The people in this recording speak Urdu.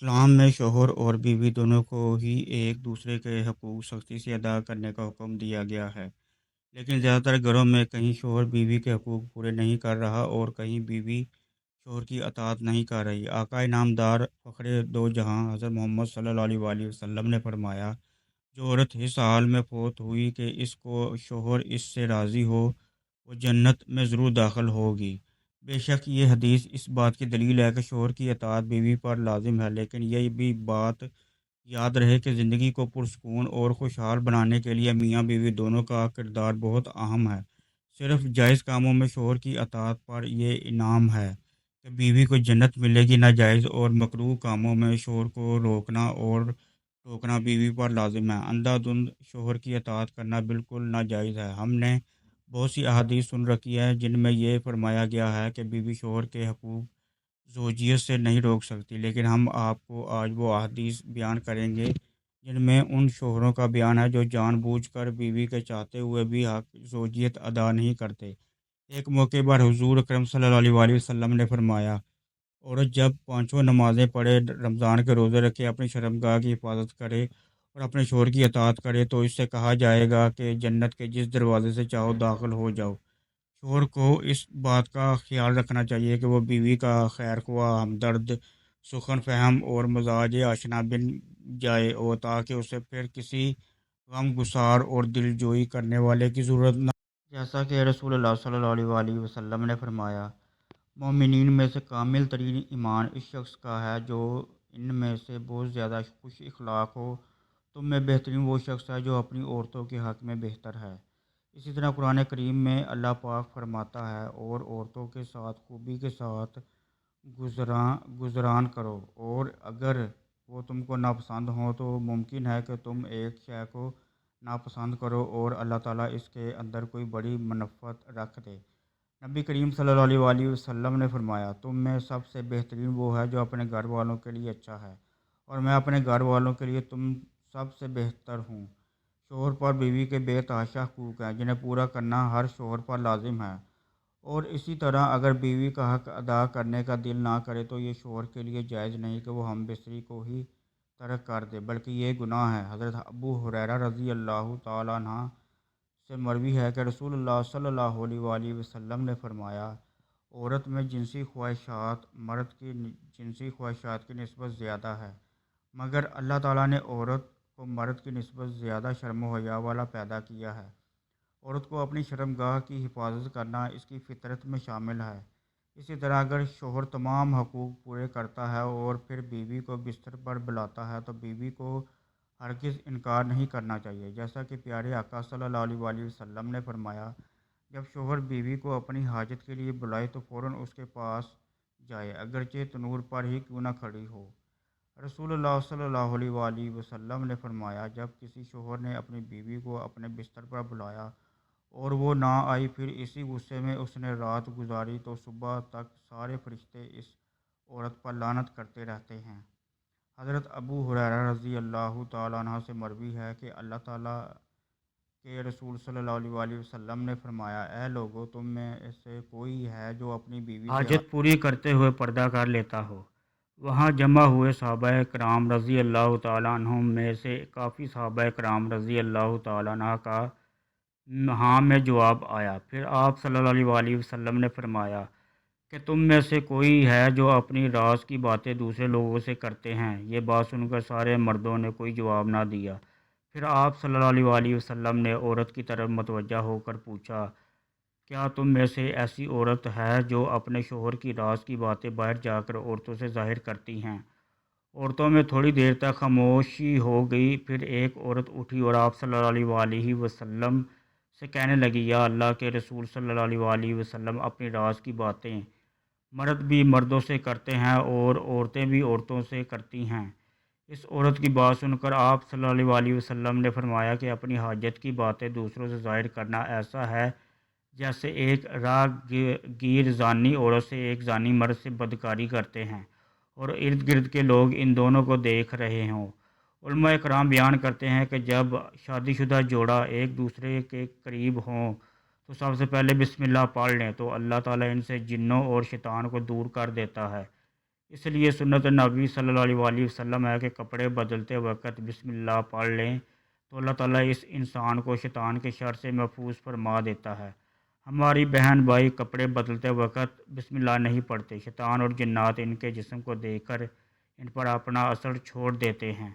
اسلام میں شوہر اور بیوی دونوں کو ہی ایک دوسرے کے حقوق سختی سے ادا کرنے کا حکم دیا گیا ہے، لیکن زیادہ تر گھروں میں کہیں شوہر بیوی کے حقوق پورے نہیں کر رہا اور کہیں بیوی شوہر کی اطاعت نہیں کر رہی۔ آقا انعامدار فخر دو جہاں حضرت محمد صلی اللہ علیہ وآلہ وسلم نے فرمایا، جو عورت اس حال میں فوت ہوئی کہ اس کو شوہر اس سے راضی ہو، وہ جنت میں ضرور داخل ہوگی۔ بے شک یہ حدیث اس بات کی دلیل ہے کہ شوہر کی اطاعت بیوی پر لازم ہے، لیکن یہ بھی بات یاد رہے کہ زندگی کو پرسکون اور خوشحال بنانے کے لیے میاں بیوی دونوں کا کردار بہت اہم ہے۔ صرف جائز کاموں میں شوہر کی اطاعت پر یہ انعام ہے کہ بیوی کو جنت ملے گی، ناجائز اور مکروہ کاموں میں شوہر کو روکنا اور ٹوکنا بیوی پر لازم ہے۔ اندھا دھند شوہر کی اطاعت کرنا بالکل ناجائز ہے۔ ہم نے بہت سی احادیث سن رکھی ہے جن میں یہ فرمایا گیا ہے کہ بیوی شوہر کے حقوق زوجیت سے نہیں روک سکتی، لیکن ہم آپ کو آج وہ احادیث بیان کریں گے جن میں ان شوہروں کا بیان ہے جو جان بوجھ کر بیوی کے چاہتے ہوئے بھی حق زوجیت ادا نہیں کرتے۔ ایک موقع پر حضور اکرم صلی اللہ علیہ وآلہ وسلم نے فرمایا، عورت جب پانچوں نمازیں پڑھے، رمضان کے روزے رکھے، اپنی شرمگاہ کی حفاظت کرے اور اپنے شوہر کی اطاعت کرے تو اس سے کہا جائے گا کہ جنت کے جس دروازے سے چاہو داخل ہو جاؤ۔ شوہر کو اس بات کا خیال رکھنا چاہیے کہ وہ بیوی کا خیر خواہ، ہمدرد، سخن فہم اور مزاج آشنا بن جائے، اور تاکہ اسے پھر کسی غم گسار اور دل جوئی کرنے والے کی ضرورت نہ، جیسا کہ رسول اللہ صلی اللہ علیہ وآلہ وسلم نے فرمایا، مومنین میں سے کامل ترین ایمان اس شخص کا ہے جو ان میں سے بہت زیادہ خوش اخلاق ہو۔ تم میں بہترین وہ شخص ہے جو اپنی عورتوں کے حق میں بہتر ہے۔ اسی طرح قرآن کریم میں اللہ پاک فرماتا ہے، اور عورتوں کے ساتھ خوبی کے ساتھ گزران کرو، اور اگر وہ تم کو ناپسند ہوں تو ممکن ہے کہ تم ایک شے کو ناپسند کرو اور اللہ تعالیٰ اس کے اندر کوئی بڑی منفعت رکھ دے۔ نبی کریم صلی اللہ علیہ وآلہ وسلم نے فرمایا، تم میں سب سے بہترین وہ ہے جو اپنے گھر والوں کے لیے اچھا ہے، اور میں اپنے گھر والوں کے لیے تم سب سے بہتر ہوں۔ شوہر پر بیوی کے بے تحاشا حقوق ہیں جنہیں پورا کرنا ہر شوہر پر لازم ہے، اور اسی طرح اگر بیوی کا حق ادا کرنے کا دل نہ کرے تو یہ شوہر کے لیے جائز نہیں کہ وہ ہم بستری کو ہی ترک کر دے، بلکہ یہ گناہ ہے۔ حضرت ابو ہریرہ رضی اللہ تعالیٰ عنہ سے مروی ہے کہ رسول اللہ صلی اللہ علیہ وآلہ وسلم نے فرمایا، عورت میں جنسی خواہشات مرد کی جنسی خواہشات کی نسبت زیادہ ہے، مگر اللہ تعالیٰ نے عورت کو مرد کی نسبت زیادہ شرم و حیا والا پیدا کیا ہے۔ عورت کو اپنی شرمگاہ کی حفاظت کرنا اس کی فطرت میں شامل ہے۔ اسی طرح اگر شوہر تمام حقوق پورے کرتا ہے اور پھر بیوی کو بستر پر بلاتا ہے تو بیوی کو ہرگز انکار نہیں کرنا چاہیے، جیسا کہ پیارے آقا صلی اللہ علیہ وآلہ وسلم نے فرمایا، جب شوہر بیوی کو اپنی حاجت کے لیے بلائے تو فوراً اس کے پاس جائے، اگرچہ تنور پر ہی کیوں نہ کھڑی ہو۔ رسول اللہ صلی اللہ علیہ وآلہ وسلم نے فرمایا، جب کسی شوہر نے اپنی بیوی کو اپنے بستر پر بلایا اور وہ نہ آئی، پھر اسی غصے میں اس نے رات گزاری تو صبح تک سارے فرشتے اس عورت پر لعنت کرتے رہتے ہیں۔ حضرت ابو ہریرہ رضی اللہ تعالیٰ عنہ سے مروی ہے کہ اللہ تعالیٰ کے رسول صلی اللہ علیہ وآلہ وسلم نے فرمایا، اے لوگو، تم میں سے کوئی ہے جو اپنی بیوی سے حاجت پوری کرتے ہوئے پردہ کر لیتا ہو؟ وہاں جمع ہوئے صحابہ کرام رضی اللہ تعالیٰ عنہم میں سے کافی صحابہ کرام رضی اللہ تعالیٰ عنہ کا ہاں میں جواب آیا۔ پھر آپ صلی اللہ علیہ وآلہ وسلم نے فرمایا کہ تم میں سے کوئی ہے جو اپنی راز کی باتیں دوسرے لوگوں سے کرتے ہیں؟ یہ بات سن کر سارے مردوں نے کوئی جواب نہ دیا۔ پھر آپ صلی اللہ علیہ وآلہ وسلم نے عورت کی طرف متوجہ ہو کر پوچھا، کیا تم میں سے ایسی عورت ہے جو اپنے شوہر کی راز کی باتیں باہر جا کر عورتوں سے ظاہر کرتی ہیں؟ عورتوں میں تھوڑی دیر تک خاموشی ہو گئی، پھر ایک عورت اٹھی اور آپ صلی اللہ علیہ وآلہ وسلم سے کہنے لگی، یا اللہ کے رسول صلی اللہ علیہ وآلہ وسلم، اپنی راز کی باتیں مرد بھی مردوں سے کرتے ہیں اور عورتیں بھی عورتوں سے کرتی ہیں۔ اس عورت کی بات سن کر آپ صلی اللہ علیہ وآلہ وسلم نے فرمایا کہ اپنی حاجت کی باتیں دوسروں سے ظاہر کرنا ایسا ہے جیسے ایک راہ گیر زانی عورت سے ایک زانی مرد سے بدکاری کرتے ہیں اور ارد گرد کے لوگ ان دونوں کو دیکھ رہے ہوں۔ علماء کرام بیان کرتے ہیں کہ جب شادی شدہ جوڑا ایک دوسرے کے قریب ہوں تو سب سے پہلے بسم اللہ پڑھ لیں تو اللہ تعالیٰ ان سے جنوں اور شیطان کو دور کر دیتا ہے۔ اس لیے سنت نبی صلی اللہ علیہ وسلم ہے کہ کپڑے بدلتے وقت بسم اللہ پڑھ لیں تو اللہ تعالیٰ اس انسان کو شیطان کے شر سے محفوظ فرما دیتا ہے۔ ہماری بہن بھائی کپڑے بدلتے وقت بسم اللہ نہیں پڑھتے، شیطان اور جنات ان کے جسم کو دیکھ کر ان پر اپنا اثر چھوڑ دیتے ہیں۔